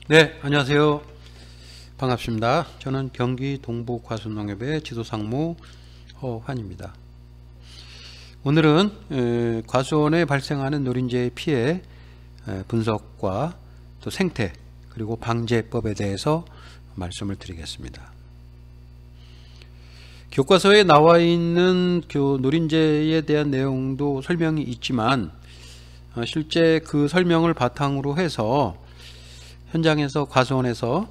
네, 안녕하세요. 반갑습니다. 저는 경기 동부과수농협의 지도상무 허환입니다. 오늘은 과수원에 발생하는 노린재의 피해 분석과 또 생태 그리고 방제법에 대해서 말씀을 드리겠습니다. 교과서에 나와 있는 노린재에 대한 내용도 설명이 있지만 실제 그 설명을 바탕으로 해서 현장에서 과수원에서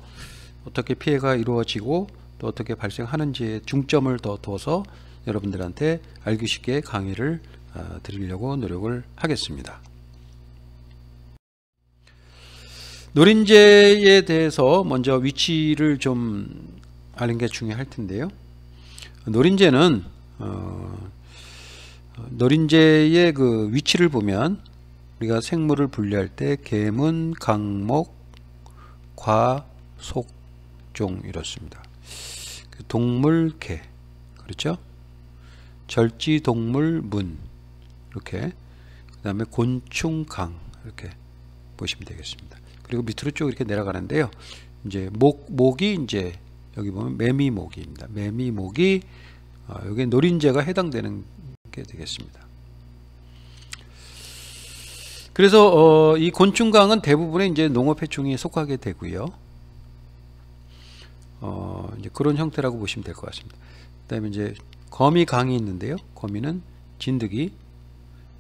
어떻게 피해가 이루어지고 또 어떻게 발생하는지에 중점을 더 둬서 여러분들한테 알기 쉽게 강의를 드리려고 노력을 하겠습니다. 노린재에 대해서 먼저 위치를 좀 아는 게 중요할 텐데요. 노린재는 노린재의 그 위치를 보면 우리가 생물을 분류할 때 계문, 강목, 과, 속, 종 이렇습니다. 동물, 개, 그렇죠? 절지 동물, 문 이렇게, 그 다음에 곤충, 강 이렇게 보시면 되겠습니다. 그리고 밑으로 쭉 이렇게 내려가는데요. 이제 목이 이제 여기 보면 매미목입니다. 매미목이 여기 노린재가 해당되는 게 되겠습니다. 그래서 이 곤충강은 대부분의 이제 농업해충에 속하게 되고요. 이제 그런 형태라고 보시면 될 것 같습니다. 그다음에 이제 거미강이 있는데요. 거미는 진드기,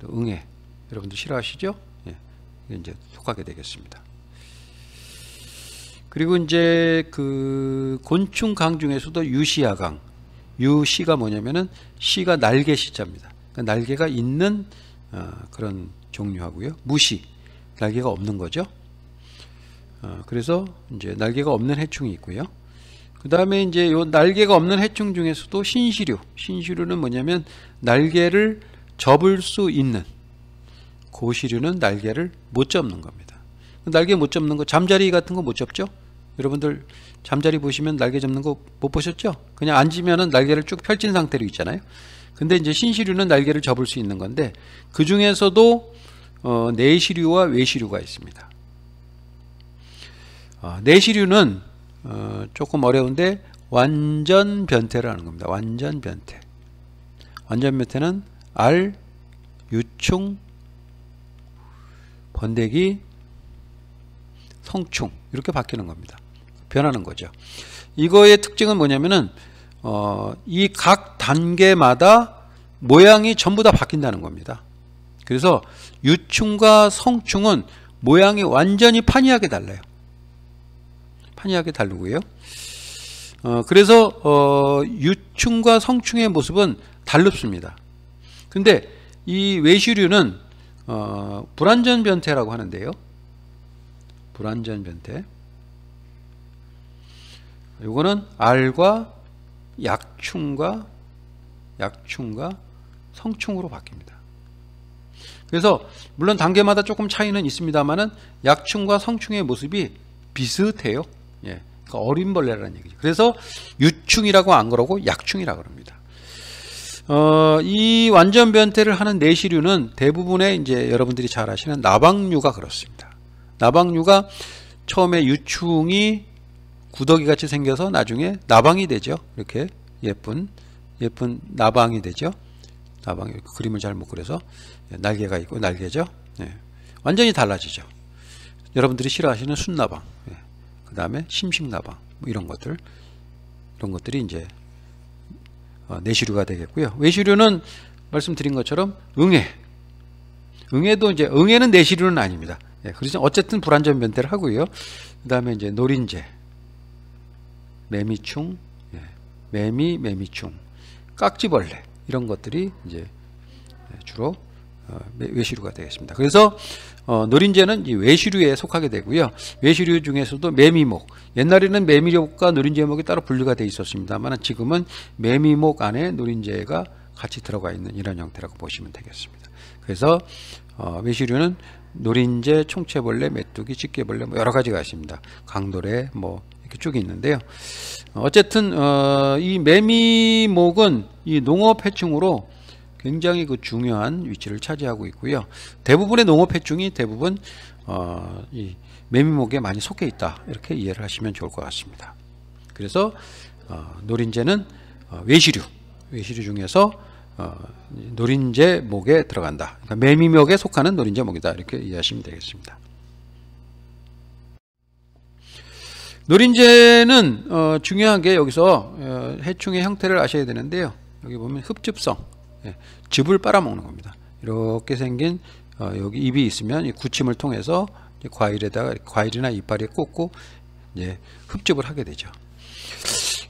또 응애, 여러분들 싫어하시죠? 예, 이제 속하게 되겠습니다. 그리고 이제 그 곤충강 중에서도 유시야강, 유시가 뭐냐면은 시가 날개 시자입니다. 그러니까 날개가 있는 그런 종류하고요. 무시, 날개가 없는 거죠. 그래서 이제 날개가 없는 해충이 있고요. 그 다음에 이제 요 날개가 없는 해충 중에서도 신시류, 신시류는 뭐냐면 날개를 접을 수 있는, 고시류는 날개를 못 접는 겁니다. 날개 못 접는 거, 잠자리 같은 거 못 접죠? 여러분들 잠자리 보시면 날개 접는 거 못 보셨죠? 그냥 앉으면은 날개를 쭉 펼친 상태로 있잖아요. 근데 이제 신시류는 날개를 접을 수 있는 건데 그 중에서도 내시류와 외시류가 있습니다. 내시류는 조금 어려운데 완전 변태를 하는 겁니다. 완전 변태. 완전 변태는 알, 유충, 번데기, 성충 이렇게 바뀌는 겁니다. 변하는 거죠. 이거의 특징은 뭐냐면은 이 각 단계마다 모양이 전부 다 바뀐다는 겁니다. 그래서 유충과 성충은 모양이 완전히 판이하게 달라요. 판이하게 다르고요. 그래서 유충과 성충의 모습은 다릅습니다. 근데 이 외시류는 불완전 변태라고 하는데요. 불완전 변태. 요거는 알과 약충과 성충으로 바뀝니다. 그래서 물론 단계마다 조금 차이는 있습니다만은 약충과 성충의 모습이 비슷해요. 예, 그러니까 어린 벌레라는 얘기죠. 그래서 유충이라고 안 그러고 약충이라고 합니다. 이 완전 변태를 하는 내시류는 대부분의 이제 여러분들이 잘 아시는 나방류가 그렇습니다. 나방류가 처음에 유충이 구더기 같이 생겨서 나중에 나방이 되죠. 이렇게 예쁜 나방이 되죠. 나방이 그림을 잘 못 그려서 날개가 있고 날개죠. 예, 완전히 달라지죠. 여러분들이 싫어하시는 순나방, 예, 그 다음에 심식나방 뭐 이런 것들이 이제 내시류가 되겠고요. 외시류는 말씀드린 것처럼 응애도 이제 응애는 내시류는 아닙니다. 예, 그래서 어쨌든 불완전 변태를 하고요. 그 다음에 이제 노린재, 매미충, 예, 매미충, 깍지벌레 이런 것들이 이제 주로 외시류가 되겠습니다. 그래서 노린재는 이 외시류에 속하게 되고요. 외시류 중에서도 매미목, 옛날에는 매미목과 노린재목이 따로 분류가 되어 있었습니다만 지금은 매미목 안에 노린재가 같이 들어가 있는 이런 형태라고 보시면 되겠습니다. 그래서 외시류는 노린재, 총채벌레, 메뚜기, 집게벌레 뭐 여러 가지가 있습니다. 강도래 뭐 이렇게 쭉 있는데요. 어쨌든 이 매미목은 이 농업해충으로 굉장히 그 중요한 위치를 차지하고 있고요. 대부분의 농업해충이 대부분 이 매미목에 많이 속해 있다, 이렇게 이해를 하시면 좋을 것 같습니다. 그래서 노린재는 외시류 중에서 노린재목에 들어간다. 그러니까 매미목에 속하는 노린재목이다, 이렇게 이해하시면 되겠습니다. 노린재는 중요한 게 여기서 해충의 형태를 아셔야 되는데요. 여기 보면 흡즙성, 즙을 빨아먹는 겁니다. 이렇게 생긴 여기 입이 있으면 이 구침을 통해서 과일에다가, 과일이나 이파리에 꽂고 이제 흡즙을 하게 되죠.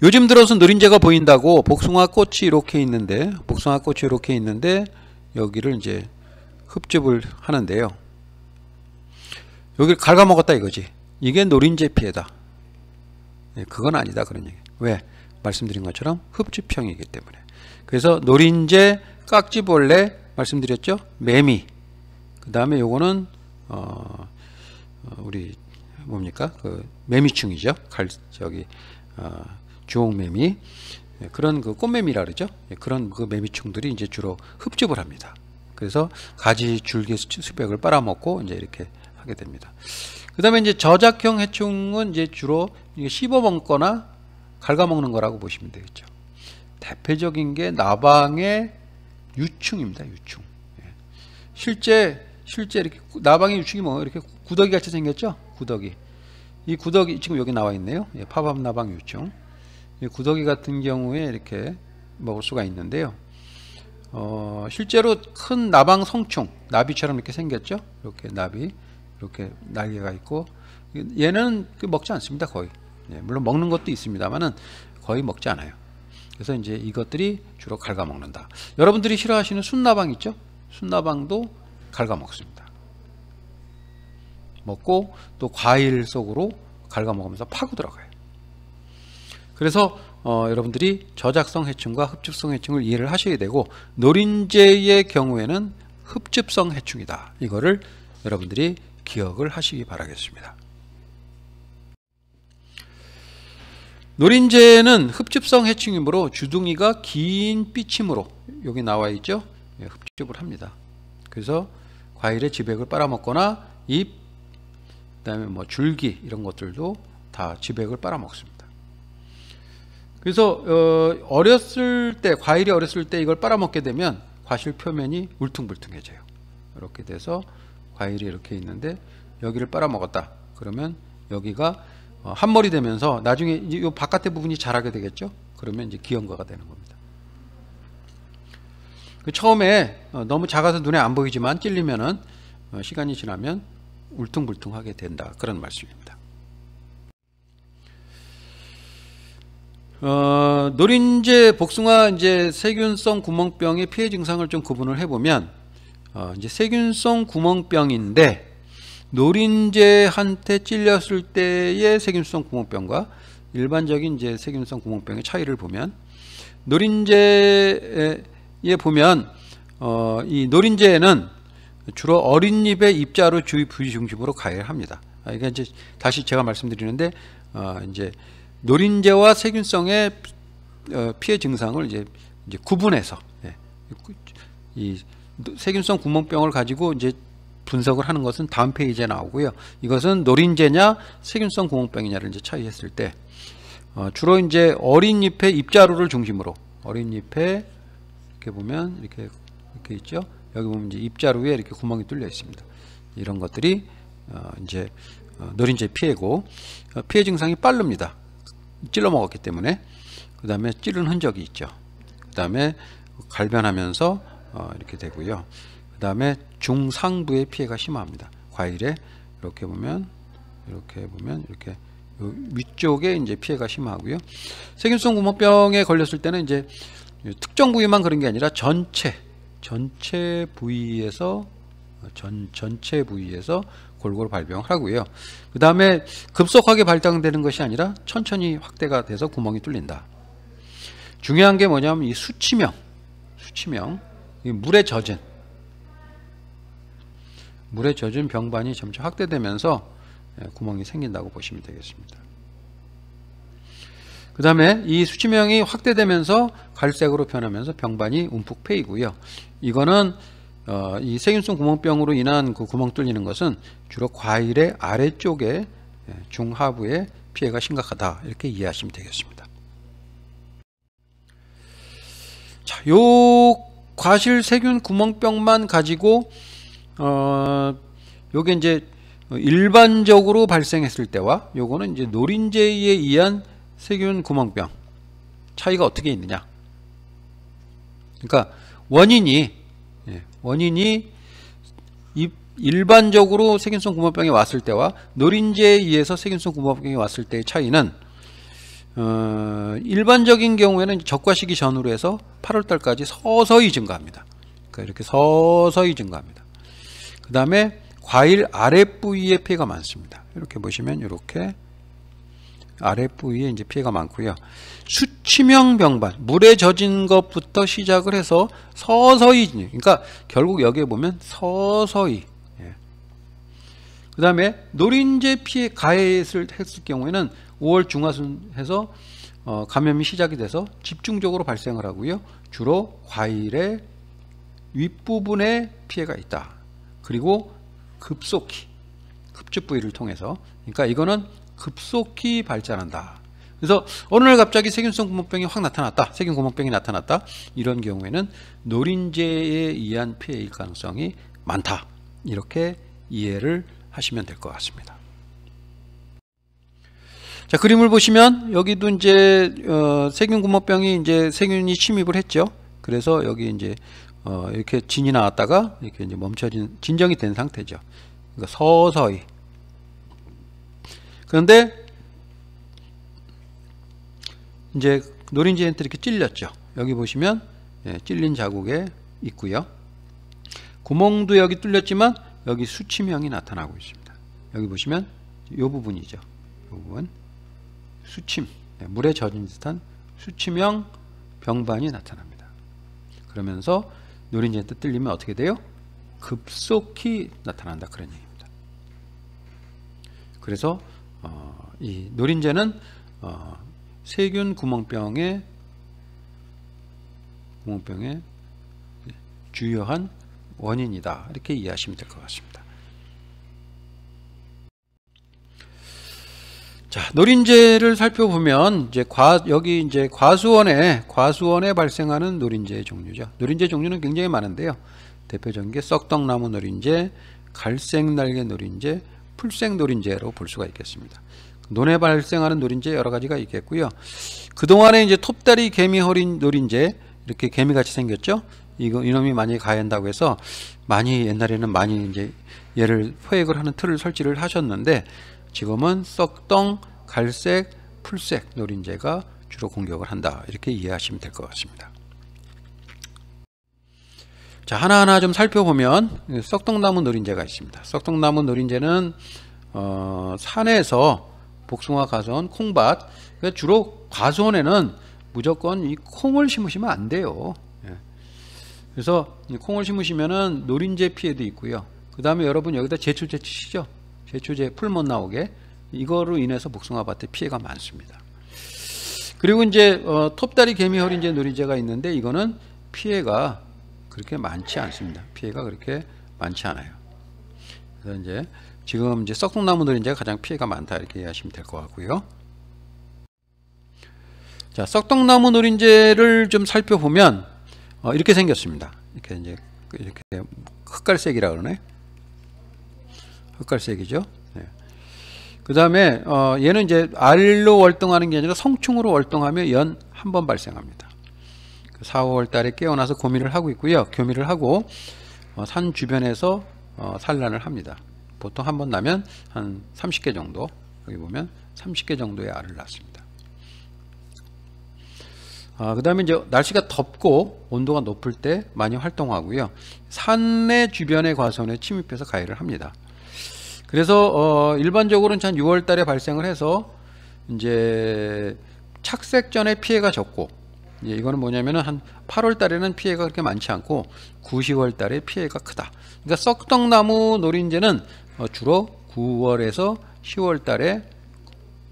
요즘 들어서 노린재가 보인다고 복숭아 꽃이 이렇게 있는데, 여기를 이제 흡즙을 하는데요. 여기를 갉아먹었다 이거지. 이게 노린재 피해다. 그건 아니다, 그런 얘기. 왜? 말씀드린 것처럼 흡즙형이기 때문에. 그래서 노린재, 깍지벌레 말씀드렸죠? 매미. 그 다음에 요거는 우리 뭡니까? 그 매미충이죠. 주홍매미. 그런 그 꽃매미라 그러죠. 그런 그 매미충들이 이제 주로 흡즙을 합니다. 그래서 가지, 줄기, 수백을 빨아먹고 이제 이렇게 하게 됩니다. 그 다음에 이제 저작형 해충은 이제 주로 씹어먹거나 갉아먹는 거라고 보시면 되겠죠. 대표적인 게 나방의 유충입니다. 유충. 실제 이렇게 나방의 유충이 뭐 이렇게 구더기 같이 생겼죠. 구더기. 이 구더기 지금 여기 나와 있네요. 파밤나방 유충. 이 구더기 같은 경우에 이렇게 먹을 수가 있는데요. 실제로 큰 나방 성충, 나비처럼 이렇게 생겼죠. 이렇게 나비, 이렇게 날개가 있고, 얘는 먹지 않습니다. 거의. 물론 먹는 것도 있습니다만은 거의 먹지 않아요. 그래서 이제 이것들이 주로 갉아먹는다. 여러분들이 싫어하시는 순나방 있죠? 순나방도 갉아먹습니다. 먹고 또 과일 속으로 갉아먹으면서 파고 들어가요. 그래서 여러분들이 저작성 해충과 흡즙성 해충을 이해를 하셔야 되고, 노린재의 경우에는 흡즙성 해충이다. 이거를 여러분들이 기억을 하시기 바라겠습니다. 노린재는 흡즙성 해충이므로 주둥이가 긴 삐침으로 여기 나와 있죠. 흡즙을 합니다. 그래서 과일의 지백을 빨아먹거나 잎, 그다음에 뭐 줄기 이런 것들도 다 지백을 빨아먹습니다. 그래서 과일이 어렸을 때 이걸 빨아먹게 되면 과실 표면이 울퉁불퉁해져요. 이렇게 돼서 과일이 이렇게 있는데 여기를 빨아먹었다. 그러면 여기가 한머리 되면서 나중에 이 바깥의 부분이 자라게 되겠죠. 그러면 이제 기형과가 되는 겁니다. 처음에 너무 작아서 눈에 안 보이지만 찔리면은 시간이 지나면 울퉁불퉁하게 된다, 그런 말씀입니다. 노린재, 복숭아 이제 세균성 구멍병의 피해 증상을 좀 구분을 해보면, 이제 세균성 구멍병인데 노린재한테 찔렸을 때의 세균성 구멍병과 일반적인 이제 세균성 구멍병의 차이를 보면, 노린재에 보면 이 노린재는 주로 어린 잎의 입자루 주위 부위 중심으로 가해합니다. 이게 이제 다시 제가 말씀드리는데, 이제 노린재와 세균성의 피해 증상을 이제 구분해서, 이 세균성 구멍병을 가지고 이제 분석을 하는 것은 다음 페이지에 나오고요. 이것은 노린재냐 세균성 구멍병이냐를 이제 차이했을 때, 주로 이제 어린 잎의 입자루를 중심으로, 어린 잎에 이렇게 보면 이렇게 있죠. 여기 보면 이제 입자루에 이렇게 구멍이 뚫려 있습니다. 이런 것들이 이제 노린재 피해고, 피해 증상이 빠릅니다. 찔러 먹었기 때문에. 그 다음에 찌른 흔적이 있죠. 그 다음에 갈변하면서 이렇게 되고요. 그 다음에 중상부의 피해가 심합니다. 과일에 이렇게 보면 이렇게 위쪽에 이제 피해가 심하고요. 세균성 구멍병에 걸렸을 때는 이제 특정 부위만 그런 게 아니라 전체 부위에서 골고루 발병을 하고요. 그 다음에 급속하게 발병되는 것이 아니라 천천히 확대가 돼서 구멍이 뚫린다. 중요한 게 뭐냐면 이 수치명, 이 물에 젖은 병반이 점차 확대되면서 구멍이 생긴다고 보시면 되겠습니다. 그 다음에 이 수치명이 확대되면서 갈색으로 변하면서 병반이 움푹 패이고요. 이거는 이 세균성 구멍병으로 인한 그 구멍 뚫리는 것은 주로 과일의 아래쪽에 중하부에 피해가 심각하다 이렇게 이해하시면 되겠습니다. 자, 요 과실 세균 구멍병만 가지고 요게 이제 일반적으로 발생했을 때와 요거는 이제 노린재에 의한 세균 구멍병 차이가 어떻게 있느냐? 그러니까 원인이 일반적으로 세균성 구멍병이 왔을 때와 노린재에 의해서 세균성 구멍병이 왔을 때의 차이는 일반적인 경우에는 적과 시기 전후로 해서 8월달까지 서서히 증가합니다. 그러니까 이렇게 서서히 증가합니다. 그 다음에 과일 아랫부위에 피해가 많습니다. 이렇게 보시면 이렇게 아랫부위에 이제 피해가 많고요. 수치명 병반, 물에 젖은 것부터 시작을 해서 서서히, 그러니까 결국 여기에 보면 서서히. 그 다음에 노린재 피해 가해를 했을 경우에는 5월 중하순 해서 감염이 시작이 돼서 집중적으로 발생을 하고요. 주로 과일의 윗부분에 피해가 있다. 그리고 급속히 급주 부위를 통해서, 그러니까 이거는 급속히 발전한다. 그래서 어느 날 갑자기 세균성 구멍병이 확 나타났다, 세균 구멍병이 나타났다, 이런 경우에는 노린재에 의한 피해일 가능성이 많다, 이렇게 이해를 하시면 될 것 같습니다. 자, 그림을 보시면 여기도 이제 세균 구멍병이 이제 세균이 침입을 했죠. 그래서 여기 이제 이렇게 진이 나왔다가 이렇게 이제 멈춰진, 진정이 된 상태죠. 그러니까 서서히. 그런데 이제 노린재한테 이렇게 찔렸죠. 여기 보시면 찔린 자국에 있고요. 구멍도 여기 뚫렸지만 여기 수치명이 나타나고 있습니다. 여기 보시면 이 부분이죠. 이 부분 수침, 물에 젖은 듯한 수치명 병반이 나타납니다. 그러면서 노린재한테 뚫리면 어떻게 돼요? 급속히 나타난다, 그런 얘기입니다. 그래서 이 노린재는 세균 구멍병의 주요한 원인이다, 이렇게 이해하시면 될 것 같습니다. 자, 노린재를 살펴보면 이제 여기 이제 과수원에 발생하는 노린재의 종류죠. 노린재 종류는 굉장히 많은데요. 대표적인 게 썩떡나무 노린재, 갈색날개 노린재, 풀색 노린재로 볼 수가 있겠습니다. 논에 발생하는 노린재 여러 가지가 있겠고요. 그동안에 이제 톱다리 개미허리 노린재, 이렇게 개미같이 생겼죠. 이놈이 많이 가한다고 해서 옛날에는 많이 이제 얘를 포획을 하는 틀을 설치를 하셨는데, 지금은 썩덩, 갈색, 풀색 노린재가 주로 공격을 한다, 이렇게 이해하시면 될 것 같습니다. 자, 하나하나 좀 살펴보면 썩떡나무 노린재가 있습니다. 썩떡나무 노린재는 산에서 복숭아, 가선, 콩밭, 그러니까 주로 과수원에는 무조건 이 콩을 심으시면 안 돼요. 그래서 콩을 심으시면은 노린재 피해도 있고요. 그 다음에 여러분 여기다 제초제 치시죠. 제초제 풀 못 나오게, 이거로 인해서 복숭아 밭에 피해가 많습니다. 그리고 이제 톱다리 개미허린재 노린재가 있는데, 이거는 피해가 그렇게 많지 않습니다. 피해가 그렇게 많지 않아요. 그래서 이제 지금 이제 썩떡나무 노린재가 가장 피해가 많다, 이렇게 이해하시면 될 것 같고요. 자, 썩떡나무 노린재를 좀 살펴보면 이렇게 생겼습니다. 이렇게 흑갈색이라 그러네. 흑갈색이죠. 네. 그 다음에 얘는 이제 알로 월동하는 게 아니라 성충으로 월동하며 연 한 번 발생합니다. 4, 5월 달에 깨어나서 교미를 하고 있고요. 교미를 하고 산 주변에서 산란을 합니다. 보통 한 번 나면 한 30개 정도, 여기 보면 30개 정도의 알을 낳습니다. 그 다음에 이제 날씨가 덥고 온도가 높을 때 많이 활동하고요. 산의 주변의 과수원에 침입해서 가해를 합니다. 그래서 일반적으로는 한 6월 달에 발생을 해서 이제 착색 전에 피해가 적고, 이거는 뭐냐면은 한 8월 달에는 피해가 그렇게 많지 않고 9, 10월 달에 피해가 크다. 그러니까 썩떡나무 노린재는 주로 9월에서 10월 달에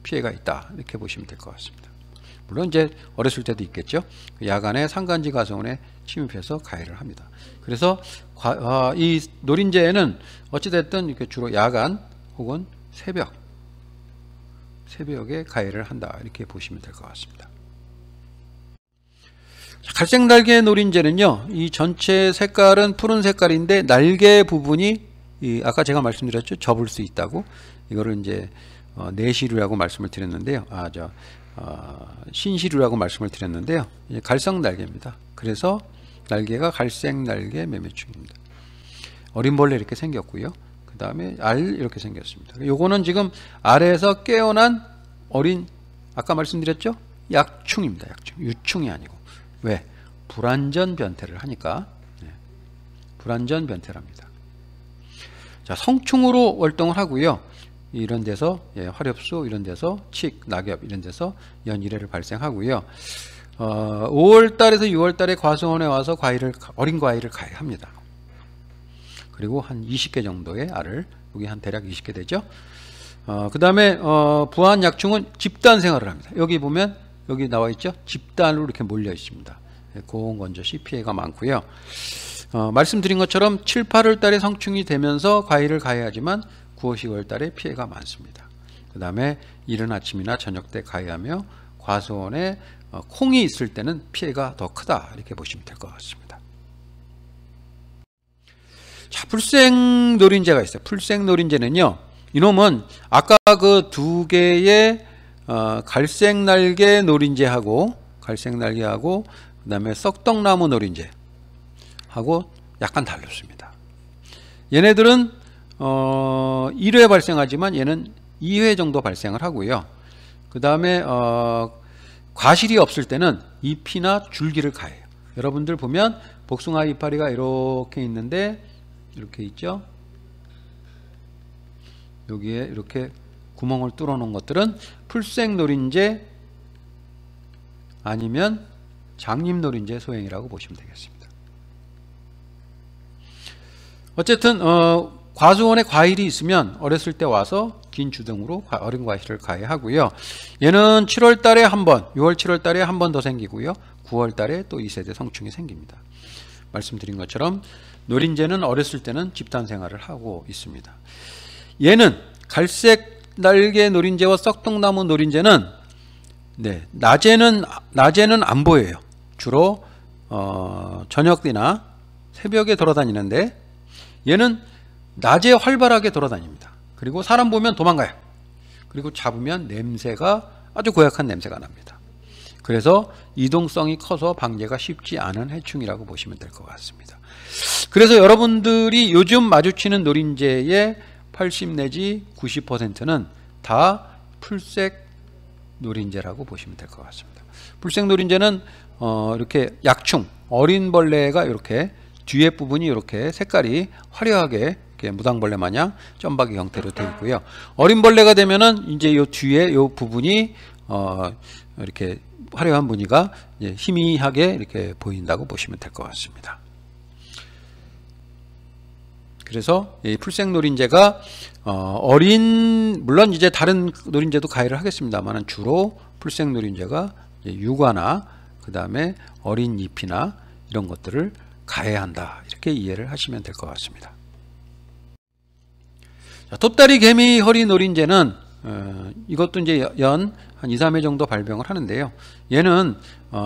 피해가 있다, 이렇게 보시면 될 것 같습니다. 물론 이제 어렸을 때도 있겠죠. 야간에 산간지 가수원에 침입해서 가해를 합니다. 그래서 이 노린재에는 어찌됐든 이렇게 주로 야간 혹은 새벽에 가해를 한다, 이렇게 보시면 될 것 같습니다. 갈색 날개 노린재는요, 이 전체 색깔은 푸른 색깔인데 날개 부분이 아까 제가 말씀드렸죠, 접을 수 있다고. 이거를 이제 내시류라고 말씀을 드렸는데요. 신시류라고 말씀을 드렸는데요. 갈색 날개입니다. 그래서 날개가 갈색 날개 매매충입니다. 어린 벌레 이렇게 생겼고요. 그 다음에 알 이렇게 생겼습니다. 요거는 지금 알에서 깨어난 어린, 아까 말씀드렸죠, 약충입니다. 약충, 유충이 아니고. 왜? 불완전 변태를 하니까. 불완전 변태를 합니다. 자, 성충으로 활동을 하고요. 이런 데서 화렵수, 이런 데서 칡, 낙엽, 이런 데서 연일해를 발생하고요. 5월달에서 6월달에 과수원에 와서 어린 과일을 가해합니다. 그리고 한 20개 정도의 알을, 여기 한 대략 20개 되죠. 그 다음에 부한 약충은 집단 생활을 합니다. 여기 보면 여기 나와 있죠. 집단으로 이렇게 몰려 있습니다. 고온건조시 피해가 많고요. 말씀드린 것처럼 7, 8월 달에 성충이 되면서 과일을 가해하지만 9월, 10월 달에 피해가 많습니다. 그 다음에 이른 아침이나 저녁 때 가해하며 과수원에 콩이 있을 때는 피해가 더 크다, 이렇게 보시면 될 것 같습니다. 자, 풀색 노린재가 있어요. 풀색 노린재는요, 이놈은 아까 그 두 개의 갈색 날개 노린재하고 그 다음에 썩떡나무 노린재하고 약간 다릅니다. 얘네들은 1회 발생하지만 얘는 2회 정도 발생을 하고요. 그 다음에 과실이 없을 때는 잎이나 줄기를 가해요. 여러분들 보면 복숭아 이파리가 이렇게 있는데, 이렇게 있죠. 여기에 이렇게 구멍을 뚫어 놓은 것들은 풀색 노린재 아니면 장립 노린재 소행이라고 보시면 되겠습니다. 어쨌든 과수원에 과일이 있으면 어렸을 때 와서 긴 주둥으로 어린 과실을 가해하고요. 얘는 7월 달에 한 번, 6월 7월 달에 한 번 더 생기고요. 9월 달에 또 2세대 성충이 생깁니다. 말씀드린 것처럼 노린재는 어렸을 때는 집단 생활을 하고 있습니다. 얘는 갈색 날개 노린재와 썩떡나무 노린재는 낮에는 안 보여요. 주로 저녁이나 새벽에 돌아다니는데, 얘는 낮에 활발하게 돌아다닙니다. 그리고 사람 보면 도망가요. 그리고 잡으면 냄새가, 아주 고약한 냄새가 납니다. 그래서 이동성이 커서 방제가 쉽지 않은 해충이라고 보시면 될 것 같습니다. 그래서 여러분들이 요즘 마주치는 노린재의 80 내지 90%는 다 풀색 노린재라고 보시면 될 것 같습니다. 풀색 노린재는 이렇게 약충, 어린 벌레가 이렇게 뒤에 부분이 이렇게 색깔이 화려하게 이렇게 무당벌레 마냥 점박이 형태로 되어 있고요. 어린 벌레가 되면은 이제 요 뒤에 요 부분이 이렇게 화려한 무늬가 이제 희미하게 이렇게 보인다고 보시면 될 것 같습니다. 그래서 이 풀색 노린재가 물론 이제 다른 노린재도 가해를 하겠습니다만 주로 풀색 노린재가 육아나 그 다음에 어린 잎이나 이런 것들을 가해한다, 이렇게 이해를 하시면 될 것 같습니다. 자, 톱다리 개미 허리 노린재는 이것도 이제 연 한 2, 3회 정도 발병을 하는데요. 얘는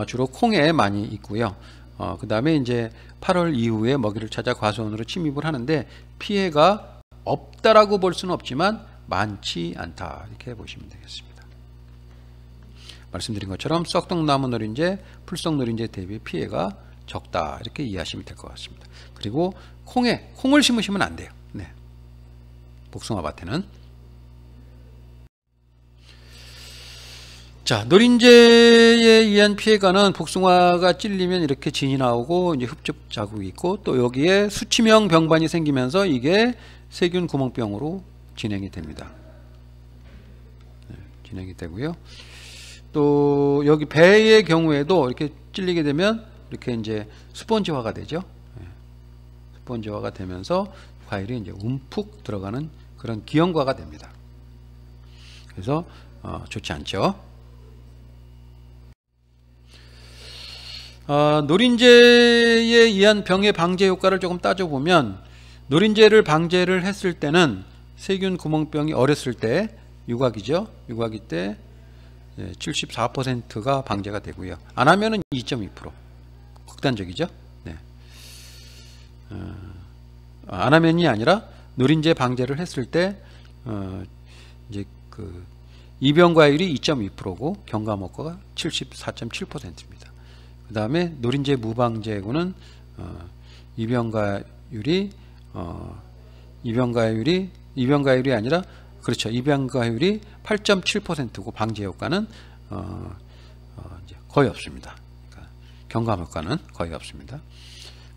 주로 콩에 많이 있고요. 그 다음에 이제 8월 이후에 먹이를 찾아 과수원으로 침입을 하는데 피해가 없다라고 볼 수는 없지만 많지 않다, 이렇게 보시면 되겠습니다. 말씀드린 것처럼 썩떡나무 노린재, 풀썩 노린재 대비 피해가 적다, 이렇게 이해하시면 될 것 같습니다. 그리고 콩을 심으시면 안 돼요. 복숭아밭에는. 자, 노린재에 의한 피해가는 복숭아가 찔리면 이렇게 진이 나오고 이제 흡즙 자국이 있고, 또 여기에 수치명 병반이 생기면서 이게 세균 구멍병으로 진행이 됩니다. 진행이 되고요. 또 여기 배의 경우에도 이렇게 찔리게 되면 이렇게 이제 스펀지화가 되죠. 스펀지화가 되면서 과일이 이제 움푹 들어가는 그런 기형과가 됩니다. 그래서 좋지 않죠. 노린재에 의한 병의 방제 효과를 조금 따져보면 노린재를 방제를 했을 때는 세균 구멍병이 어렸을 때 유과기죠. 유과기 때 74%가 방제가 되고요. 안 하면은 2.2%. 극단적이죠. 네. 안 하면이 아니라 노린재 방제를 했을 때 이제 그 이병과율이 2.2%고 경감 효과가 74.7%입니다. 그 다음에 노린재 무방제고는 이병과율이 아니라 그렇죠. 입양가율이 8.7%고 방제 효과는 이제 거의 없습니다. 그러니까 경감 효과는 거의 없습니다.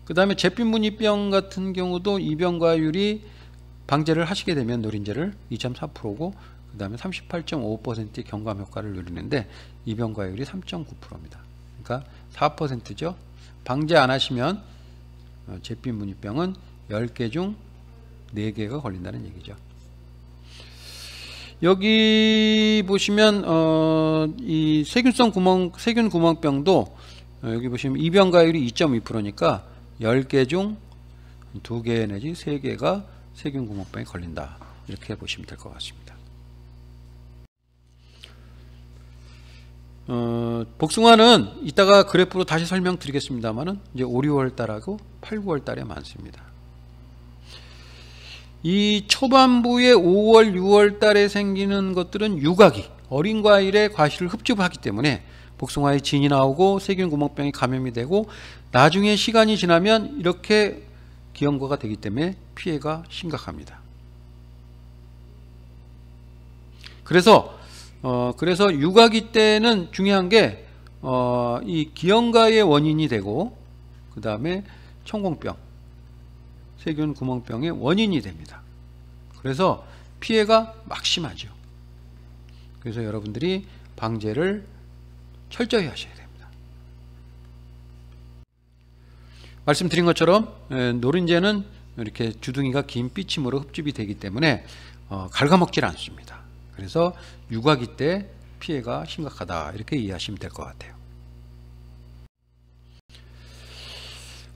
그 다음에 잿빛무늬병 같은 경우도 입양가율이 방제를 하시게 되면 노린재를 2.4%고 그 다음에 38.5%의 경감 효과를 누리는데 입양가율이 3.9%입니다. 그러니까 4%죠. 방제 안 하시면 잿빛무늬병은 10개 중 4개가 걸린다는 얘기죠. 여기 보시면 이 세균 구멍병도 여기 보시면 입양가율이 2.2%니까 10개 중 2개 내지 3개가 세균 구멍병에 걸린다. 이렇게 보시면 될 것 같습니다. 복숭아는 이따가 그래프로 다시 설명드리겠습니다만은 이제 5, 6월 달하고 8, 9월 달에 많습니다. 이 초반부에 5월, 6월 달에 생기는 것들은 유과기, 어린 과일의 과실을 흡집하기 때문에 복숭아에 진이 나오고 세균 구멍병이 감염이 되고 나중에 시간이 지나면 이렇게 기형과가 되기 때문에 피해가 심각합니다. 그래서 유과기 때는 중요한 게 이 기형과의 원인이 되고 그 다음에 천공병, 세균 구멍병의 원인이 됩니다. 그래서 피해가 막심하죠. 그래서 여러분들이 방제를 철저히 하셔야 됩니다. 말씀드린 것처럼 노린재는 이렇게 주둥이가 긴 삐침으로 흡집이 되기 때문에 갉아먹질 않습니다. 그래서 유과기 때 피해가 심각하다 이렇게 이해하시면 될 것 같아요.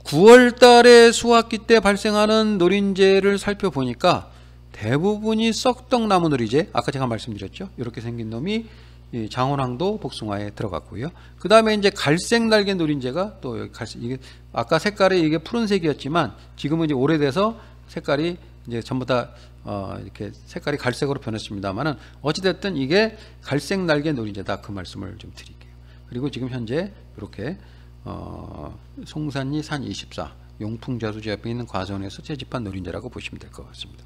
9월 달에 수확기 때 발생하는 노린재를 살펴보니까 대부분이 썩떡나무 노린재, 아까 제가 말씀드렸죠. 이렇게 생긴 놈이 장원항도 복숭아에 들어갔고요. 그 다음에 이제 갈색 날개 노린재가 또 여기 이게 아까 색깔이 이게 푸른색이었지만 지금은 이제 오래돼서 색깔이 이제 전부 다 이렇게 색깔이 갈색으로 변했습니다만은 어찌됐든 이게 갈색 날개 노린재다 그 말씀을 좀 드릴게요. 그리고 지금 현재 이렇게 송산리 산 24 용풍저수지 옆에 있는 과수원에서 채집한 노린재라고 보시면 될 것 같습니다.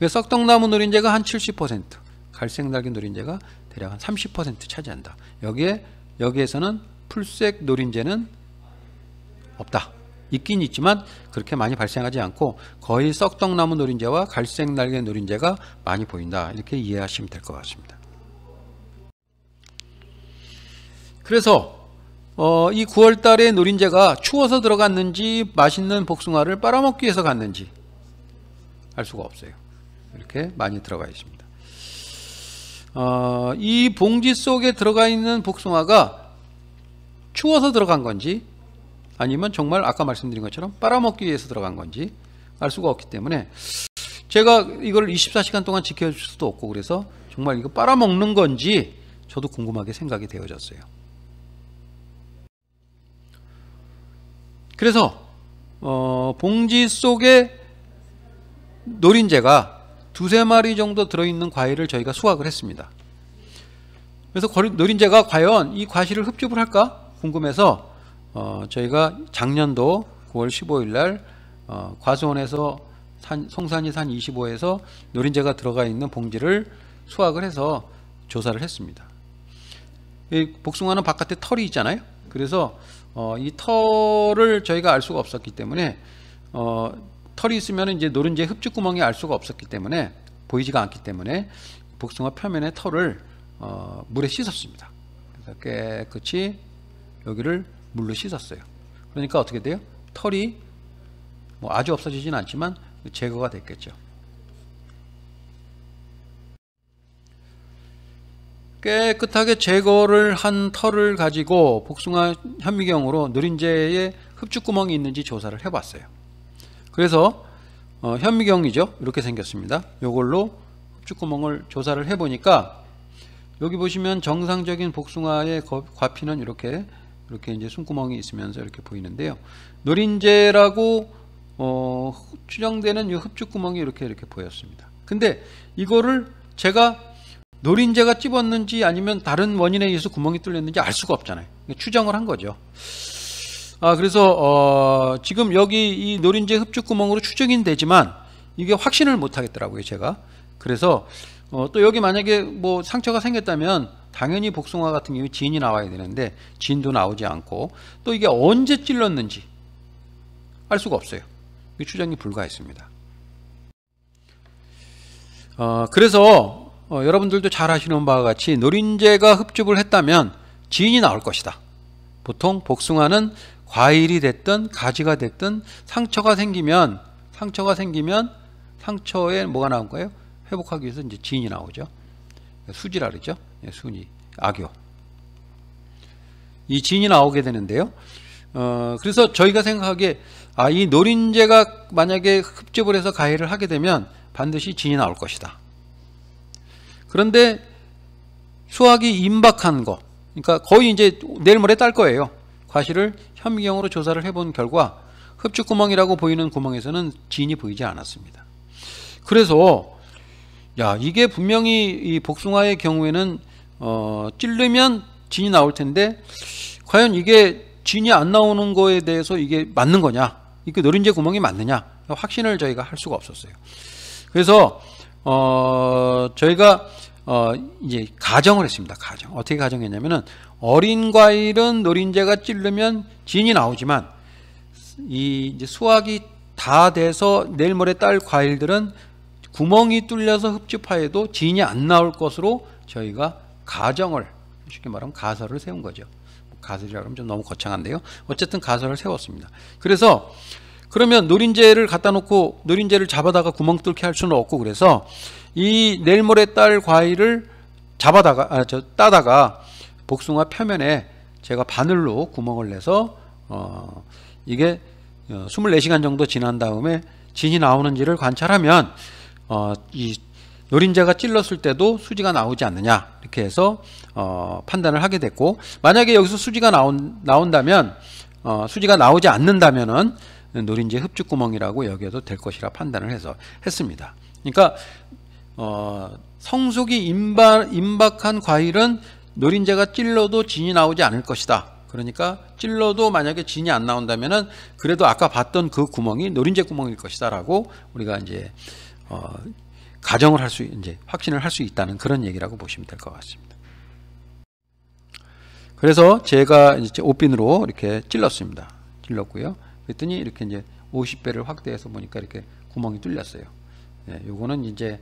썩떡나무 노린재가 한 70%, 갈색 날개 노린재가 대략 한 30% 차지한다. 여기에서는 풀색 노린재는 없다. 있긴 있지만 그렇게 많이 발생하지 않고 거의 썩떡나무 노린재와 갈색 날개 노린재가 많이 보인다. 이렇게 이해하시면 될 것 같습니다. 그래서 이 9월 달에 노린재가 추워서 들어갔는지 맛있는 복숭아를 빨아먹기 위해서 갔는지 알 수가 없어요. 이렇게 많이 들어가 있습니다. 이 봉지 속에 들어가 있는 복숭아가 추워서 들어간 건지 아니면 정말 아까 말씀드린 것처럼 빨아먹기 위해서 들어간 건지 알 수가 없기 때문에 제가 이걸 24시간 동안 지켜줄 수도 없고 그래서 정말 이거 빨아먹는 건지 저도 궁금하게 생각이 되어졌어요. 그래서 봉지 속에 노린재가 2-3마리 정도 들어있는 과일을 저희가 수확을 했습니다. 그래서 노린재가 과연 이 과실을 흡집을 할까 궁금해서 저희가 작년도 9월 15일 날 과수원에서 송산리 산 25에서 노린재가 들어가 있는 봉지를 수확을 해서 조사를 했습니다. 이 복숭아는 바깥에 털이 있잖아요. 그래서 이 털을 저희가 알 수가 없었기 때문에 털이 있으면 이제 노린재 흡집 구멍이 알 수가 없었기 때문에 보이지가 않기 때문에 복숭아 표면의 털을 물에 씻었습니다. 그래서 깨끗이 여기를 물로 씻었어요. 그러니까 어떻게 돼요? 털이 뭐 아주 없어지진 않지만 제거가 됐겠죠. 깨끗하게 제거를 한 털을 가지고 복숭아 현미경으로 노린재에 흡축구멍이 있는지 조사를 해봤어요. 그래서 현미경이죠. 이렇게 생겼습니다. 이걸로 흡축구멍을 조사를 해보니까 여기 보시면 정상적인 복숭아의 과피는 이렇게 이제 숨구멍이 있으면서 이렇게 보이는데요. 노린재라고 추정되는 이 흡축구멍이 이렇게 보였습니다. 근데 이거를 제가 노린재가 찝었는지 아니면 다른 원인에 의해서 구멍이 뚫렸는지 알 수가 없잖아요. 추정을 한 거죠. 그래서 지금 여기 이 노린재 흡축구멍으로 추정이 되지만 이게 확신을 못 하겠더라고요, 제가. 그래서 또 여기 만약에 뭐 상처가 생겼다면 당연히 복숭아 같은 경우에 진이 나와야 되는데 진도 나오지 않고 또 이게 언제 찔렀는지 알 수가 없어요. 추정이 불가했습니다. 그래서 여러분들도 잘 아시는 바와 같이 노린재가 흡축을 했다면 진이 나올 것이다. 보통 복숭아는 과일이 됐든 가지가 됐든 상처가 생기면 상처에 뭐가 나온 거예요? 회복하기 위해서 이제 진이 나오죠. 수지라 그러죠. 순이, 악교. 이 진이 나오게 되는데요. 그래서 저희가 생각하기에 이 노린재가 만약에 흡집을 해서 가해를 하게 되면 반드시 진이 나올 것이다. 그런데 수확이 임박한 거, 그러니까 거의 이제 내일 모레 딸 거예요. 과실을 현미경으로 조사를 해본 결과 흡축구멍이라고 보이는 구멍에서는 진이 보이지 않았습니다. 그래서 이게 분명히 이 복숭아의 경우에는 찌르면 진이 나올 텐데 과연 이게 진이 안 나오는 거에 대해서 이게 맞는 거냐, 이게 노린재 구멍이 맞느냐 확신을 저희가 할 수가 없었어요. 그래서 저희가 이제 가정을 했습니다. 어떻게 가정했냐면은 어린 과일은 노린재가 찌르면 진이 나오지만 이제 수확이 다 돼서 내일 모레 딸 과일들은 구멍이 뚫려서 흡집하여도 진이 안 나올 것으로 저희가 가정을, 쉽게 말하면 가설을 세운 거죠. 가설이라고 하면 좀 너무 거창한데요. 어쨌든 가설을 세웠습니다. 그래서 그러면 노린재를 갖다 놓고 노린재를 잡아다가 구멍 뚫게 할 수는 없고, 그래서 이 내일 모레 딸 과일을 따다가 복숭아 표면에 제가 바늘로 구멍을 내서 이게 24시간 정도 지난 다음에 진이 나오는지를 관찰하면 이 노린재가 찔렀을 때도 수지가 나오지 않느냐, 이렇게 해서 판단을 하게 됐고, 만약에 여기서 수지가 나온다면 수지가 나오지 않는다면은 노린재 흡축구멍이라고 여겨도 될 것이라 판단을 해서 했습니다. 그러니까 성숙이 임박한 과일은 노린재가 찔러도 진이 나오지 않을 것이다. 그러니까 찔러도 만약에 진이 안 나온다면은 그래도 아까 봤던 그 구멍이 노린재 구멍일 것이다라고 우리가 이제 가정을 할 수, 이제 확신을 할 수 있다는 그런 얘기라고 보시면 될 것 같습니다. 그래서 제가 이제 옷핀으로 이렇게 찔렀고요. 그랬더니 이렇게 이제 50배를 확대해서 보니까 이렇게 구멍이 뚫렸어요. 요거는 이제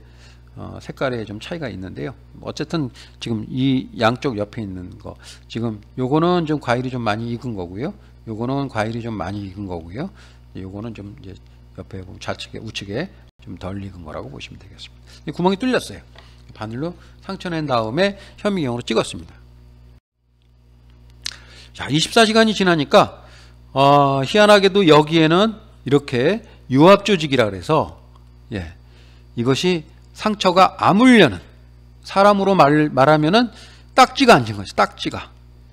색깔에 좀 차이가 있는데요. 어쨌든 지금 이 양쪽 옆에 있는 거, 지금 요거는 좀 과일이 좀 많이 익은 거고요. 요거는 과일이 좀 많이 익은 거고요. 요거는 좀 이제 옆에 보면 좌측에 우측에 좀 덜 익은 거라고 보시면 되겠습니다. 구멍이 뚫렸어요. 바늘로 상처 낸 다음에 현미경으로 찍었습니다. 자, 24시간이 지나니까 희한하게도 여기에는 이렇게 유압 조직이라 그래서 이것이 상처가 아물려는, 사람으로 말하면은 딱지가 앉은 거죠.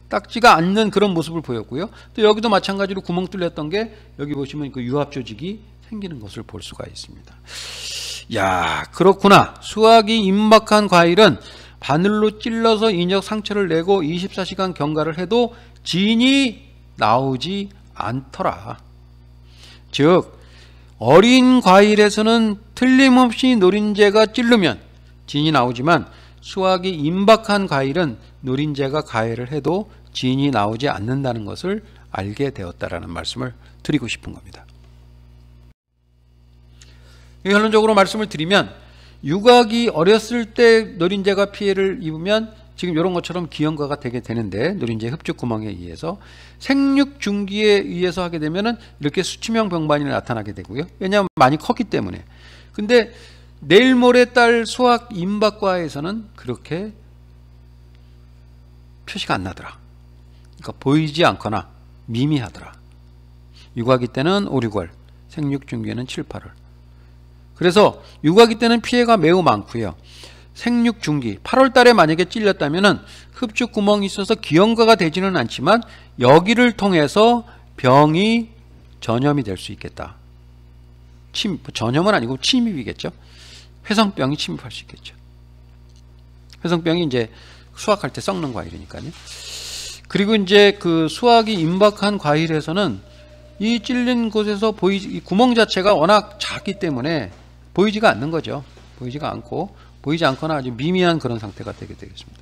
딱지가 앉는 그런 모습을 보였고요. 또 여기도 마찬가지로 구멍 뚫렸던 게 여기 보시면 그 유압 조직이 생기는 것을 볼 수가 있습니다. 그렇구나. 수확이 임박한 과일은 바늘로 찔러서 인역 상처를 내고 24시간 경과를 해도 진이 나오지 않더라. 즉 어린 과일에서는 틀림없이 노린재가 찌르면 진이 나오지만 수확이 임박한 과일은 노린재가 가해를 해도 진이 나오지 않는다는 것을 알게 되었다라는 말씀을 드리고 싶은 겁니다. 결론적으로 말씀을 드리면, 유각이 어렸을 때 노린재가 피해를 입으면 지금 이런 것처럼 기형과가 되게 되는데, 노린재 흡축 구멍에 의해서 생육 중기에 의해서 하게 되면은 이렇게 수치명 병반이 나타나게 되고요. 왜냐하면 많이 컸기 때문에. 근데 내일 모레 딸 수확 임박과에서는 그렇게 표시가 안 나더라. 그러니까 보이지 않거나 미미하더라. 육아기 때는 5, 6월, 생육 중기에는 7, 8월. 그래서 육아기 때는 피해가 매우 많고요. 생육 중기 8월 달에 만약에 찔렸다면은 흡축 구멍이 있어서 기형과가 되지는 않지만 여기를 통해서 병이 전염이 될 수 있겠다. 전염은 아니고 침입이겠죠. 회성병이 침입할 수 있겠죠. 회성병이 이제 수확할 때 썩는 과일이니까요. 그리고 이제 그 수확이 임박한 과일에서는 이 찔린 곳에서 이 구멍 자체가 워낙 작기 때문에 보이지가 않는 거죠. 보이지가 않고, 보이지 않거나 아주 미미한 그런 상태가 되게 되겠습니다.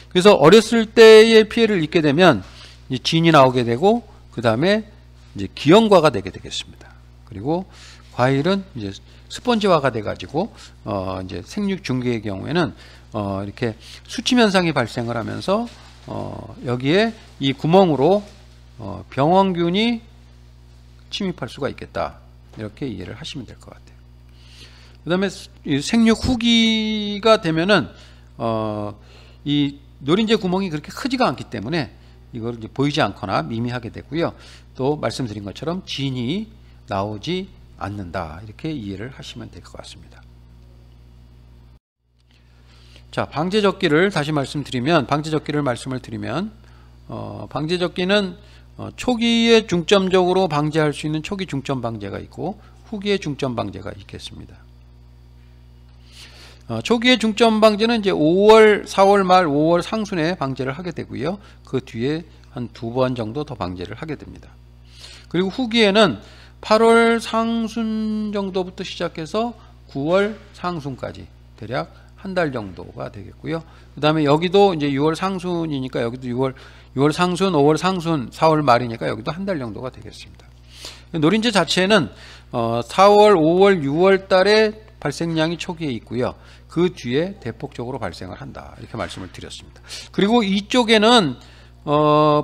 그래서 어렸을 때의 피해를 입게 되면 이제 진이 나오게 되고, 그 다음에 이제 기형과가 되게 되겠습니다. 그리고 과일은 이제 스펀지화가 돼가지고 이제 생육 중기의 경우에는 이렇게 수침 현상이 발생을 하면서 여기에 이 구멍으로 병원균이 침입할 수가 있겠다. 이렇게 이해를 하시면 될 것 같아요. 그 다음에 생육 후기가 되면은 이 노린재 구멍이 그렇게 크지가 않기 때문에 이걸 이제 보이지 않거나 미미하게 되고요. 또 말씀드린 것처럼 진이 나오지 않는다. 이렇게 이해를 하시면 될 것 같습니다. 자, 방제적기를 다시 말씀드리면, 방제적기는 초기에 중점적으로 방제할 수 있는 초기 중점 방제가 있고 후기에 중점 방제가 있겠습니다. 초기의 중점 방제는 이제 5월, 4월 말, 5월 상순에 방제를 하게 되고요. 그 뒤에 한 2번 정도 더 방제를 하게 됩니다. 그리고 후기에는 8월 상순 정도부터 시작해서 9월 상순까지 대략 한 달 정도가 되겠고요. 그 다음에 여기도 이제 6월 상순이니까 여기도 6월 상순, 5월 상순, 4월 말이니까 여기도 한 달 정도가 되겠습니다. 노린재 자체는 4월, 5월, 6월 달에 발생량이 초기에 있고요. 그 뒤에 대폭적으로 발생을 한다. 이렇게 말씀을 드렸습니다. 그리고 이쪽에는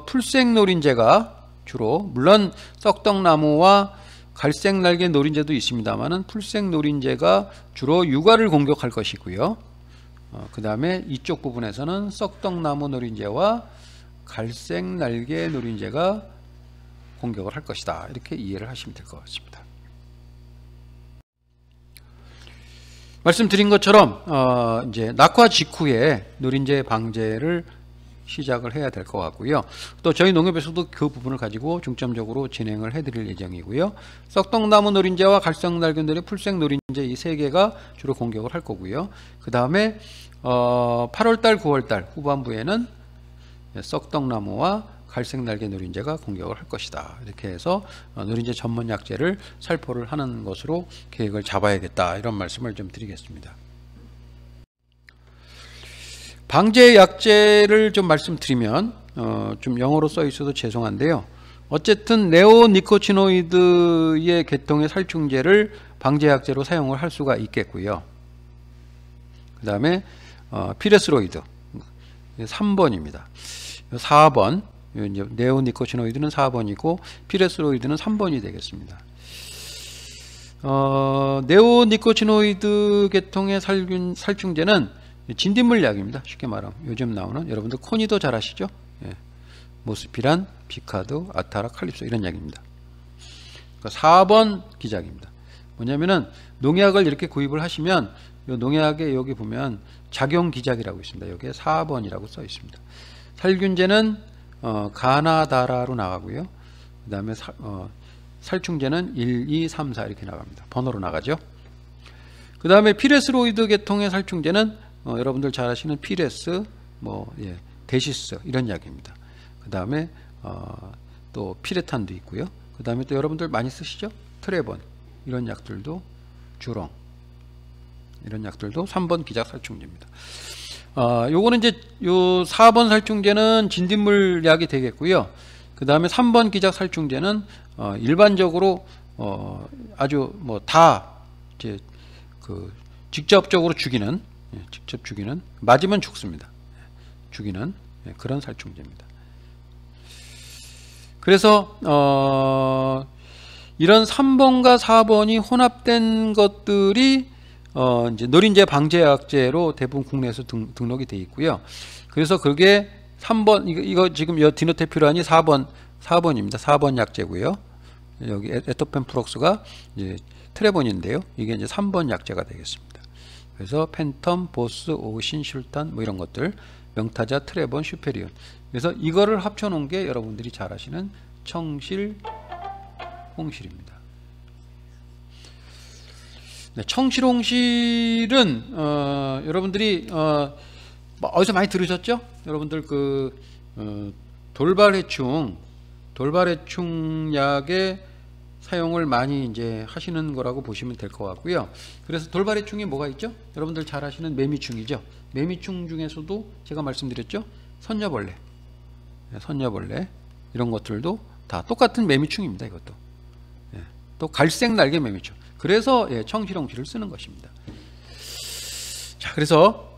풀색 노린재가 주로, 물론 썩떡나무와 갈색 날개 노린재도 있습니다만은 풀색 노린재가 주로 육아를 공격할 것이고요. 그 다음에 이쪽 부분에서는 썩떡나무 노린재와 갈색 날개 노린재가 공격을 할 것이다. 이렇게 이해를 하시면 될 것 같습니다. 말씀드린 것처럼 이제 낙화 직후에 노린재 방제를 시작을 해야 될 것 같고요. 또 저희 농협에서도 그 부분을 가지고 중점적으로 진행을 해드릴 예정이고요. 썩떡나무 노린재와 갈색날개 노린재, 풀색 노린재 이 세 개가 주로 공격을 할 거고요. 그 다음에 8월달, 9월달 후반부에는 썩떡나무와 갈색날개 노린재가 공격을 할 것이다. 이렇게 해서 노린재 전문 약재를 살포를 하는 것으로 계획을 잡아야겠다. 이런 말씀을 좀 드리겠습니다. 방제 약재를 좀 말씀드리면 좀 영어로 써 있어도 죄송한데요. 어쨌든 네오니코티노이드의 계통의 살충제를 방제 약재로 사용을 할 수가 있겠고요. 그 다음에 피레스로이드 3번입니다. 4번 이제 네오니코티노이드는 4번이고 피레스로이드는 3번이 되겠습니다. 네오니코티노이드 계통의 살충제는 진딧물 약입니다. 쉽게 말하면 요즘 나오는, 여러분들 코니도 잘 아시죠? 예. 모스피란, 비카드, 아타라, 칼립소 이런 약입니다. 그러니까 4번 기작입니다. 뭐냐면은 농약을 이렇게 구입을 하시면 요 농약에 여기 보면 작용 기작이라고 있습니다. 여기에 4번이라고 써 있습니다. 살균제는 가나다라로 나가고요. 그 다음에 살충제는 1, 2, 3, 4 이렇게 나갑니다. 번호로 나가죠. 그 다음에 피레스로이드 계통의 살충제는 여러분들 잘 아시는 피레스, 데시스 이런 약입니다. 그 다음에 또 피레탄도 있고요. 그 다음에 또 여러분들 많이 쓰시죠? 트레본 이런 약들도, 주롱 이런 약들도 3번 기작 살충제입니다. 요거는 이제 요 4번 살충제는 진딧물 약이 되겠고요. 그 다음에 3번 기작 살충제는 일반적으로 아주 다 이제 직접적으로 죽이는, 직접 죽이는, 맞으면 죽습니다. 죽이는 그런 살충제입니다. 그래서 이런 3번과 4번이 혼합된 것들이 이제 노린재 방제약제로 대부분 국내에서 등록이 되어 있고요. 그래서 그게 3번 이거 지금 요 디노테퓨란이 4번입니다. 4번 약제고요. 여기 에토펜프록스가 이제 트레본인데요. 이게 이제 3번 약제가 되겠습니다. 그래서 팬텀, 보스, 오신, 슐탄 뭐 이런 것들, 명타자, 트레본, 슈페리온. 그래서 이거를 합쳐 놓은 게 여러분들이 잘 아시는 청실, 홍실입니다. 네, 청실, 홍실은 여러분들이 어디서 많이 들으셨죠? 여러분들 그 돌발해충 약의 사용을 많이 이제 하시는 거라고 보시면 될 것 같고요. 그래서 돌발해충이 뭐가 있죠? 여러분들 잘 아시는 매미충이죠. 매미충 중에서도 제가 말씀드렸죠. 선녀벌레 이런 것들도 다 똑같은 매미충입니다. 이것도 또 갈색 날개 매미충. 그래서 청실홍실을 쓰는 것입니다. 자, 그래서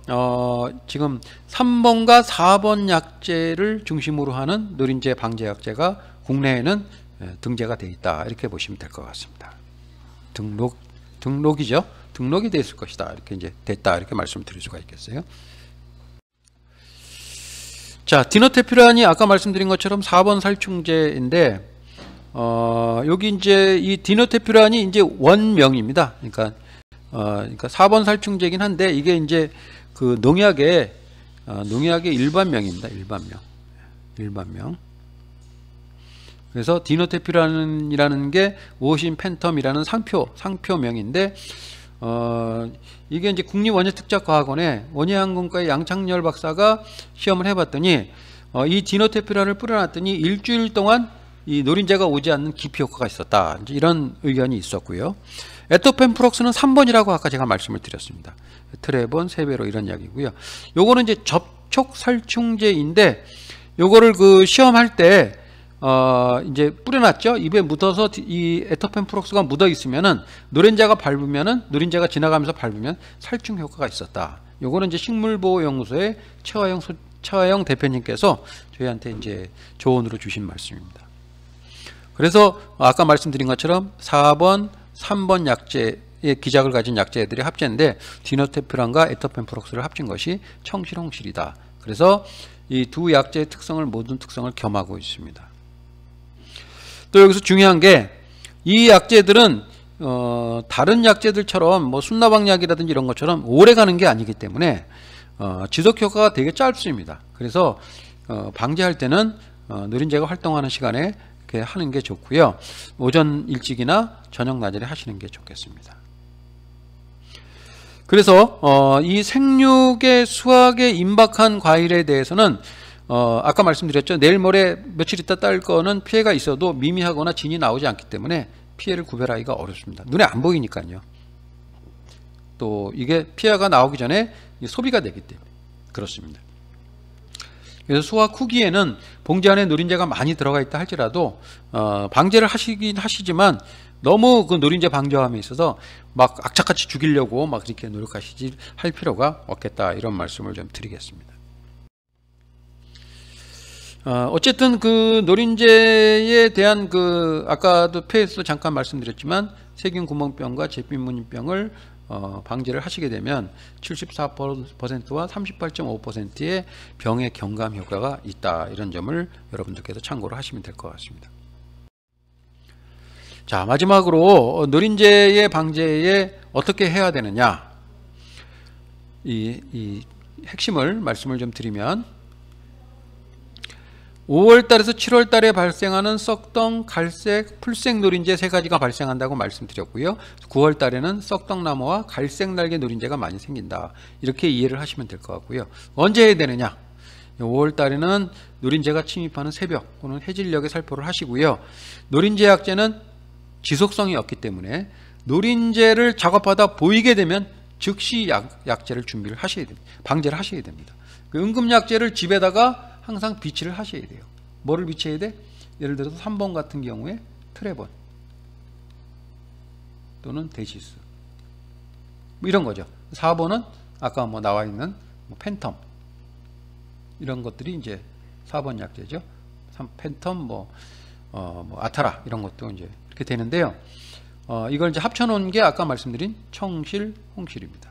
지금 3번과 4번 약제를 중심으로 하는 노린재 방제 약제가 국내에는 등재가 되어 있다. 이렇게 보시면 될 것 같습니다. 등록이죠. 등록이 되어 있을 것이다. 이렇게 이제 됐다. 이렇게 말씀드릴 수가 있겠어요. 자, 디노테퓨란이 아까 말씀드린 것처럼 4번 살충제인데 여기 이제 이 디노테퓨란이 이제 원명입니다. 그러니까 4번 살충제긴 한데 이게 이제 그 농약의 일반명입니다. 일반명. 그래서 디노테퓨란이라는 게 오신 팬텀이라는 상표명인데 이게 이제 국립원예특작과학원의 원예항공과의 양창열 박사가 시험을 해봤더니 이 디노테퓨란을 뿌려놨더니 일주일 동안 이 노린재가 오지 않는 기피 효과가 있었다. 이런 의견이 있었고요. 에토펜프록스는 3번이라고 아까 제가 말씀을 드렸습니다. 트레본, 세베로 이런 이야기고요. 요거는 이제 접촉 살충제인데 요거를 그 시험할 때 이제 뿌려놨죠. 입에 묻어서 이 에토펜프록스가 묻어 있으면은 노린재가 노린재가 지나가면서 밟으면 살충 효과가 있었다. 요거는 이제 식물보호연구소의 최화영 대표님께서 저희한테 이제 조언으로 주신 말씀입니다. 그래서 아까 말씀드린 것처럼 4번, 3번 약제의 기작을 가진 약제들이 합제인데 디노테퓨란과 에토펜프록스를 합친 것이 청실홍실이다. 그래서 이 두 약제의 모든 특성을 겸하고 있습니다. 또 여기서 중요한 게 이 약제들은 다른 약제들처럼 뭐 순나방약이라든지 이런 것처럼 오래 가는 게 아니기 때문에 지속 효과가 되게 짧습니다. 그래서 방제할 때는 노린재가 활동하는 시간에 이렇게 하는 게 좋고요. 오전 일찍이나 저녁 낮에 하시는 게 좋겠습니다. 그래서 이 생육의 수확에 임박한 과일에 대해서는 아까 말씀드렸죠. 내일 모레 며칠 있다 딸 거는 피해가 있어도 미미하거나 진이 나오지 않기 때문에 피해를 구별하기가 어렵습니다. 눈에 안 보이니까요. 또 이게 피해가 나오기 전에 소비가 되기 때문에 그렇습니다. 그래서 수확 후기에는 봉지 안에 노린재가 많이 들어가 있다 할지라도 방제를 하시긴 하시지만 너무 그 노린재 방제함에 있어서 막 악착같이 죽이려고 막 이렇게 노력하시지 할 필요가 없겠다. 이런 말씀을 좀 드리겠습니다. 어쨌든 그 노린재에 대한 그 아까도 폐에서 잠깐 말씀드렸지만 세균 구멍병과 잿빛무늬병을 방제를 하시게 되면 74%와 38.5%의 병의 경감 효과가 있다. 이런 점을 여러분들께서 참고를 하시면 될 것 같습니다. 자, 마지막으로 노린재의 방제에 어떻게 해야 되느냐, 이 핵심을 말씀을 좀 드리면 5월달에서 7월달에 발생하는 썩덩, 갈색, 풀색 노린재 세 가지가 발생한다고 말씀드렸고요. 9월달에는 썩덩나무와 갈색 날개 노린재가 많이 생긴다. 이렇게 이해를 하시면 될 것 같고요. 언제 해야 되느냐? 5월달에는 노린재가 침입하는 새벽 또는 해질녘에 살포를 하시고요. 노린재 약제는 지속성이 없기 때문에 노린재를 작업하다 보이게 되면 즉시 약제를 준비를 하셔야 됩니다. 방제를 하셔야 됩니다. 그 응급약제를 집에다가 항상 비치를 하셔야 돼요. 뭐를 비치해야 돼? 예를 들어서 3번 같은 경우에 트레본 또는 데시스 뭐 이런 거죠. 4번은 아까 뭐 나와 있는 뭐 팬텀 이런 것들이 이제 4번 약제죠. 팬텀 뭐 아타라 이런 것도 이제 이렇게 되는데요. 이걸 이제 합쳐놓은 게 아까 말씀드린 청실, 홍실입니다.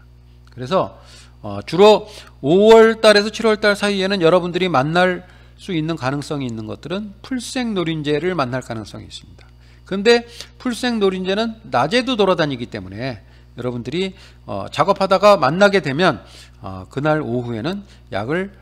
그래서 주로 5월 달에서 7월 달 사이에는 여러분들이 만날 수 있는 가능성이 있는 것들은 풀색 노린재를 만날 가능성이 있습니다. 근데 풀색 노린재는 낮에도 돌아다니기 때문에 여러분들이 작업하다가 만나게 되면 그날 오후에는 약을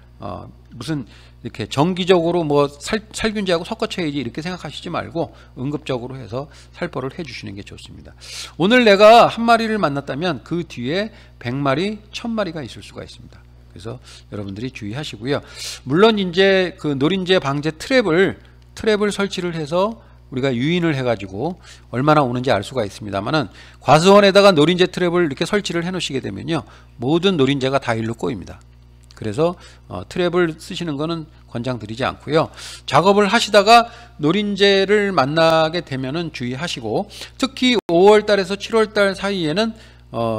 무슨 이렇게 정기적으로 뭐 살균제하고 섞어쳐야지 이렇게 생각하시지 말고 응급적으로 해서 살포를 해주시는 게 좋습니다. 오늘 내가 한 마리를 만났다면 그 뒤에 100마리, 1000마리가 있을 수가 있습니다. 그래서 여러분들이 주의하시고요. 물론 이제 그 노린재 방제 트랩을 설치를 해서 우리가 유인을 해가지고 얼마나 오는지 알 수가 있습니다만은 과수원에다가 노린재 트랩을 이렇게 설치를 해 놓으시게 되면요, 모든 노린재가 다 일로 꼬입니다. 그래서 트랩을 쓰시는 거는 권장드리지 않고요. 작업을 하시다가 노린재를 만나게 되면은 주의하시고, 특히 5월 달에서 7월 달 사이에는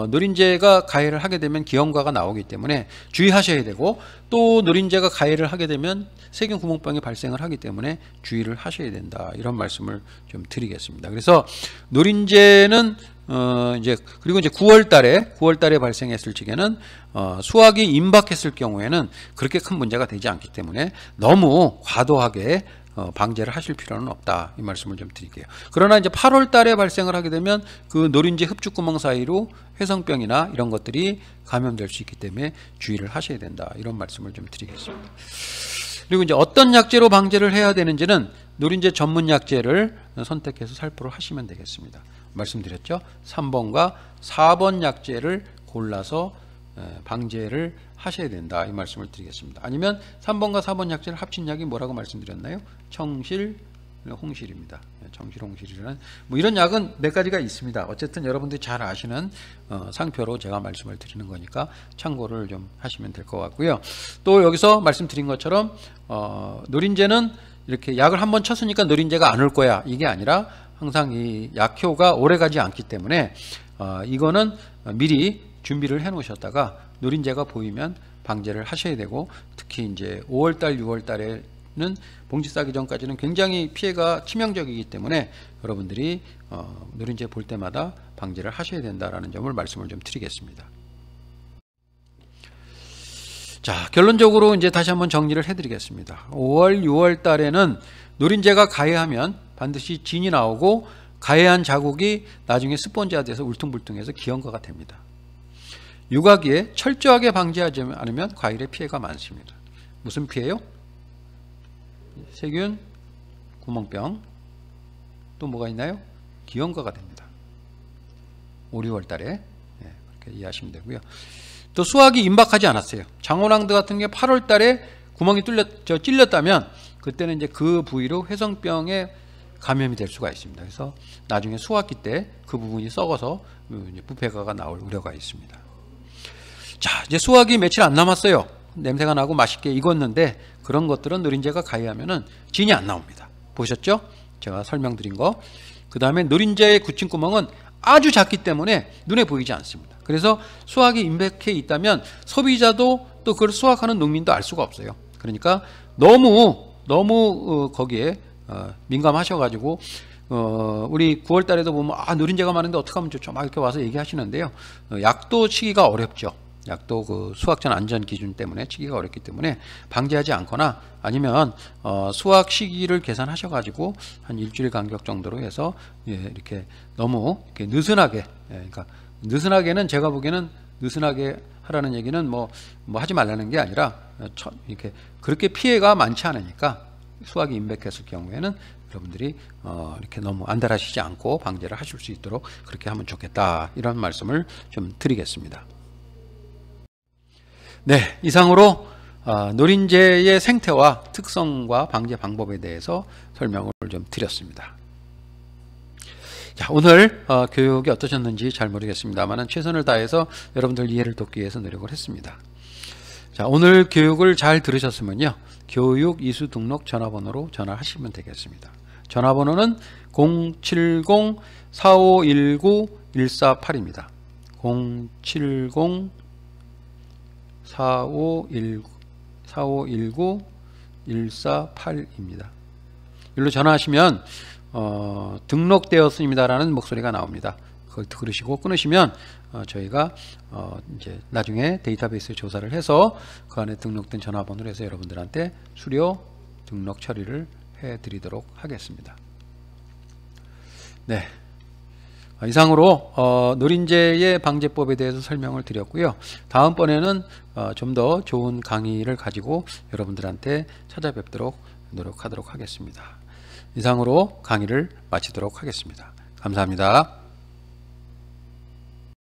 노린재가 가해를 하게 되면 기형과가 나오기 때문에 주의하셔야 되고, 또 노린재가 가해를 하게 되면 세균 구멍병이 발생을 하기 때문에 주의를 하셔야 된다, 이런 말씀을 좀 드리겠습니다. 그래서 노린재는 그리고 이제 9월 달에 발생했을 적에는 수확이 임박했을 경우에는 그렇게 큰 문제가 되지 않기 때문에 너무 과도하게 방제를 하실 필요는 없다, 이 말씀을 좀 드릴게요. 그러나 이제 8월 달에 발생을 하게 되면 그 노린재 흡축구멍 사이로 회성병이나 이런 것들이 감염될 수 있기 때문에 주의를 하셔야 된다, 이런 말씀을 좀 드리겠습니다. 그리고 이제 어떤 약재로 방제를 해야 되는지는 노린재 전문 약재를 선택해서 살포를 하시면 되겠습니다. 말씀드렸죠? 3번과 4번 약재를 골라서 방제를 하셔야 된다, 이 말씀을 드리겠습니다. 아니면 3번과 4번 약재를 합친 약이 뭐라고 말씀드렸나요? 청실, 홍실입니다. 청실, 홍실이라는 뭐 이런 약은 몇 가지가 있습니다. 어쨌든 여러분들이 잘 아시는 상표로 제가 말씀을 드리는 거니까 참고를 좀 하시면 될 것 같고요. 또 여기서 말씀드린 것처럼 노린재는 이렇게 약을 한번 쳤으니까 노린재가 안 올 거야, 이게 아니라 항상 이 약효가 오래가지 않기 때문에 이거는 미리 준비를 해 놓으셨다가 노린재가 보이면 방제를 하셔야 되고, 특히 이제 5월달, 6월달에는 봉지 싸기 전까지는 굉장히 피해가 치명적이기 때문에 여러분들이 노린재 볼 때마다 방제를 하셔야 된다라는 점을 말씀을 좀 드리겠습니다. 자, 결론적으로 이제 다시 한번 정리를 해드리겠습니다. 5월, 6월 달에는 노린재가 가해하면 반드시 진이 나오고 가해한 자국이 나중에 스펀지화돼서 울퉁불퉁해서 기형과가 됩니다. 유가기에 철저하게 방지하지 않으면 과일의 피해가 많습니다. 무슨 피해요? 세균, 구멍병, 또 뭐가 있나요? 기형과가 됩니다. 5, 6월 달에 그렇게 이해하시면 되고요. 또 수확이 임박하지 않았어요. 장원황두 같은 게 8월 달에 구멍이 찔렸다면 그때는 이제 그 부위로 회성병에 감염이 될 수가 있습니다. 그래서 나중에 수확기 때 그 부분이 썩어서 부패가가 나올 우려가 있습니다. 자, 이제 수확이 며칠 안 남았어요. 냄새가 나고 맛있게 익었는데 그런 것들은 노린재가 가해하면은 진이 안 나옵니다. 보셨죠? 제가 설명드린 거. 그 다음에 노린재의 굳힌구멍은 아주 작기 때문에 눈에 보이지 않습니다. 그래서 수확이 임박해 있다면 소비자도 또 그걸 수확하는 농민도 알 수가 없어요. 그러니까 너무 거기에 민감하셔가지고 우리 9월 달에도 보면 노린재가 많은데 어떻게 하면 좋죠? 막 이렇게 와서 얘기하시는데요. 약도 치기가 어렵죠. 약도 그 수확전 안전 기준 때문에 치기가 어렵기 때문에 방제하지 않거나 아니면 수확 시기를 계산하셔가지고 한 일주일 간격 정도로 해서 이렇게 너무 이렇게 느슨하게, 그러니까 느슨하게는 제가 보기에는 느슨하게 하라는 얘기는 뭐 하지 말라는 게 아니라 이렇게 그렇게 피해가 많지 않으니까 수확이 임박했을 경우에는 여러분들이 이렇게 너무 안달하시지 않고 방제를 하실 수 있도록 그렇게 하면 좋겠다, 이런 말씀을 좀 드리겠습니다. 네, 이상으로 노린재의 생태와 특성과 방제 방법에 대해서 설명을 좀 드렸습니다. 자, 오늘 교육이 어떠셨는지 잘 모르겠습니다만 최선을 다해서 여러분들 이해를 돕기 위해서 노력을 했습니다. 자, 오늘 교육을 잘 들으셨으면요, 교육 이수 등록 전화번호로 전화하시면 되겠습니다. 전화번호는 070-4519-148입니다. 070-4519-148입니다. 일로 전화하시면 등록되었습니다라는 목소리가 나옵니다. 그러시고 끊으시면 저희가 이제 나중에 데이터베이스 조사를 해서 그 안에 등록된 전화번호를 해서 여러분들한테 수료 등록 처리를 해드리도록 하겠습니다. 네. 이상으로 누린제의 방제법에 대해서 설명을 드렸고요. 다음번에는 좀 더 좋은 강의를 가지고 여러분들한테 찾아뵙도록 노력하도록 하겠습니다. 이상으로 강의를 마치도록 하겠습니다. 감사합니다.